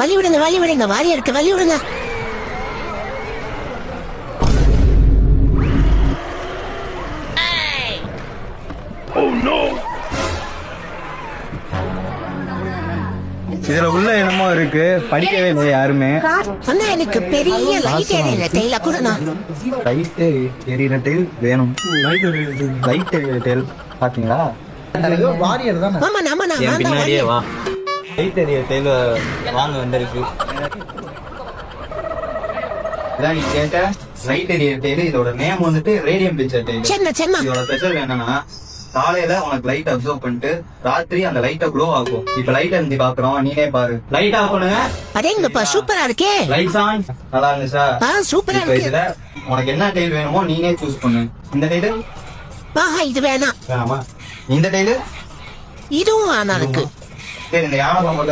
வழி விடுங்க வழி விடுங்க, வாரி இருக்கு, வழி விடுங்க. இதுல உள்ள என்னமோ இருக்கு, படிக்கவே இல்லை யாருமே. அண்ணா எனக்கு பெரிய லைட் எரியற டெய்ல கொடுண்ணா. லைட் எரியற டெயில் வேணும். லைட் எரியற டெயில் பாத்தீங்களா? வாரியர் தானே. ஆமா ஆமா நான் என் தான் பின்னாடியே வா. லைட் எரியற டெயில் வாங்க வந்திருக்கு. இதான் நீ கேட்ட லைட் எரியற டெயில். இதோட நேம் வந்துட்டு ரேடியம் பிக்சர் டெயில். சென்ன சென்ன இதோட ஸ்பெஷல் என்னன்னா, காலையில உனக்கு லைட் அப்சர்வ் பண்ணிட்டு ராத்திரி அந்த லைட்ட க்ளோ ஆகும். இப்ப லைட் இருந்து பாக்குறோம், நீனே பாரு. லைட் ஆஃப் பண்ணுங்க. அதேங்கப்பா சூப்பரா இருக்கே. Lights on. நல்லா இருந்துச்சா? சூப்பரா இப்ப இருக்கு. இதுல உனக்கு என்ன டைல் வேணுமோ நீனே சூஸ் பண்ணு. இந்த டைல் இது வேணாம். வேணாமா? இந்த டைல் இதுவும் ஆனா இருக்கு. சரி, இந்த யானை பாம்பு